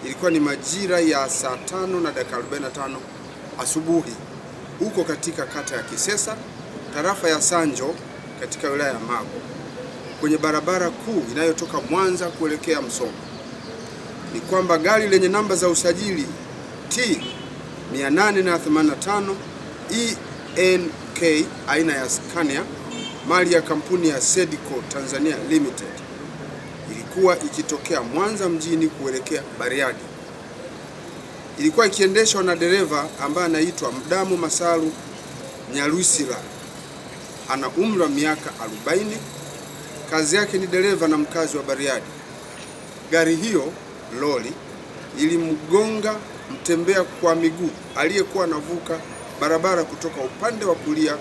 ilikuwa ni majira ya saa 5:45 asubuhi huko katika kata ya Kisesa, tarafa ya Sanjo, katika wilaya ya Magu, kwenye barabara kuu inayotoka Mwanza kuelekea Msoma. Ni kwamba gari lenye namba za usajili T 885 ENK aina ya Scania mali ya kampuni ya Sedco Tanzania Limited ilikuwa ikitokea Mwanza mjini kuelekea Bariadi. Ilikuwa ikiendeshwa na dereva ambaye anaitwa Mdamu Masalu Nyarusila. Ana umri wa miaka 40. Kazi yake ni dereva na mkazi wa Bariadi. Gari hiyo lori ilimgonga mtembea kwa miguu aliyekuwa anavuka barabara kutoka upande wa kulia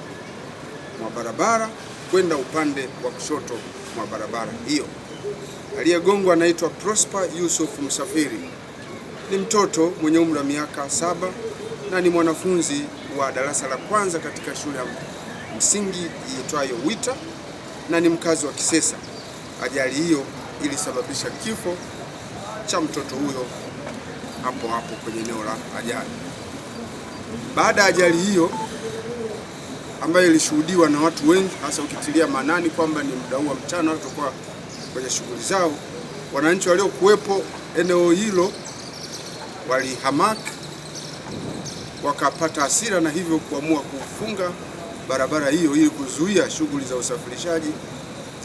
mwa barabara kwenda upande wa kushoto mwa barabara hiyo. Aliyegongwa anaitwa Prosper Yusuf Msafiri. Ni mtoto mwenye umri wa miaka 7 na ni mwanafunzi wa darasa la kwanza katika shule ya msingi iitwayo Wita na ni mkazi wa Kisesa. Ajali hiyo ilisababisha kifo cha mtoto huyo hapo hapo kwenye eneo la ajali. Baada ya ajali hiyo ambayo ilishuhudiwa na watu wengi, hasa ukitilia maanani kwamba ni muda wa mchana watu kwa kwenye shughuli zao, wananchi waliokuwepo eneo hilo walihamaki, wakapata hasira na hivyo kuamua kufunga barabara hiyo ili kuzuia shughuli za usafirishaji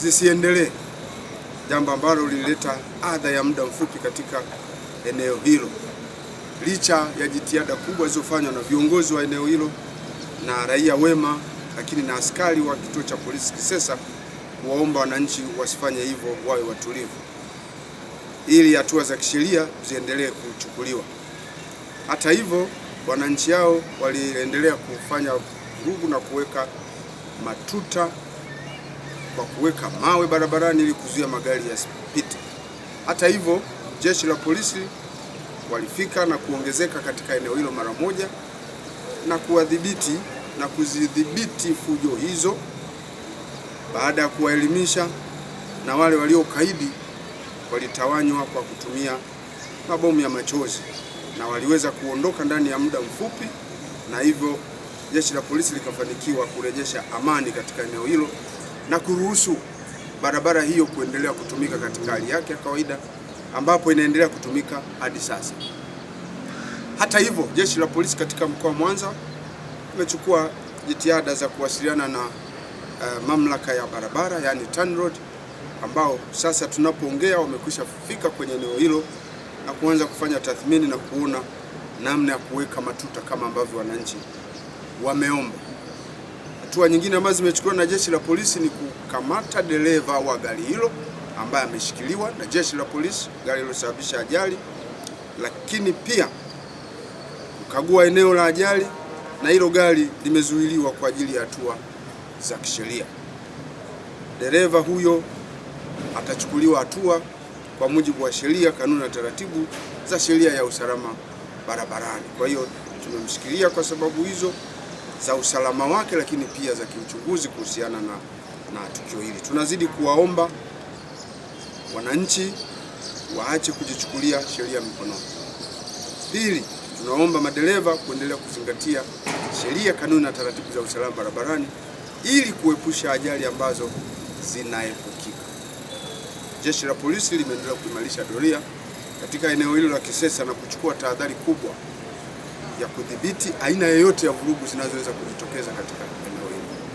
zisiendelee, jambo ambalo lilileta adha ya muda mfupi katika eneo hilo. Licha ya jitihada kubwa zilizofanywa na viongozi wa eneo hilo na raia wema, lakini na askari wa kituo cha polisi Kisesa kuwaomba wananchi wasifanye hivyo, wawe watulivu ili hatua za kisheria ziendelee kuchukuliwa. Hata hivyo, wananchi hao waliendelea kufanya vurugu na kuweka matuta kwa kuweka mawe barabarani ili kuzuia magari yasipite. Hata hivyo, jeshi la polisi walifika na kuongezeka katika eneo hilo mara moja na kuwadhibiti na kuzidhibiti fujo hizo. Baada ya kuwaelimisha, na wale waliokaidi walitawanywa kwa kutumia mabomu ya machozi na waliweza kuondoka ndani ya muda mfupi, na hivyo jeshi la polisi likafanikiwa kurejesha amani katika eneo hilo na kuruhusu barabara hiyo kuendelea kutumika katika hali yake ya kawaida, ambapo inaendelea kutumika hadi sasa. Hata hivyo, jeshi la polisi katika mkoa wa Mwanza limechukua jitihada za kuwasiliana na mamlaka ya barabara, yani TANROADS, ambao sasa tunapoongea wamekwisha fika kwenye eneo hilo na kuanza kufanya tathmini na kuona namna ya kuweka matuta kama ambavyo wananchi wameomba. Hatua nyingine ambazo zimechukuliwa na jeshi la polisi ni kukamata dereva wa gari hilo ambaye ameshikiliwa na jeshi la polisi, gari lililosababisha ajali, lakini pia kukagua eneo la ajali, na hilo gari limezuiliwa kwa ajili ya hatua za kisheria. Dereva huyo atachukuliwa hatua kwa mujibu wa sheria, kanuni na taratibu za sheria ya usalama barabarani. Kwa hiyo tumemshikilia kwa sababu hizo za usalama wake, lakini pia za kiuchunguzi kuhusiana na tukio hili. Tunazidi kuwaomba wananchi waache kujichukulia sheria mikononi. Pili, tunaomba madereva kuendelea kuzingatia sheria, kanuni na taratibu za usalama barabarani ili kuepusha ajali ambazo zinaepukika. Jeshi la polisi limeendelea kuimarisha doria katika eneo hilo la Kisesa na kuchukua tahadhari kubwa ya kudhibiti aina yoyote ya vurugu zinazoweza kujitokeza katika eneo.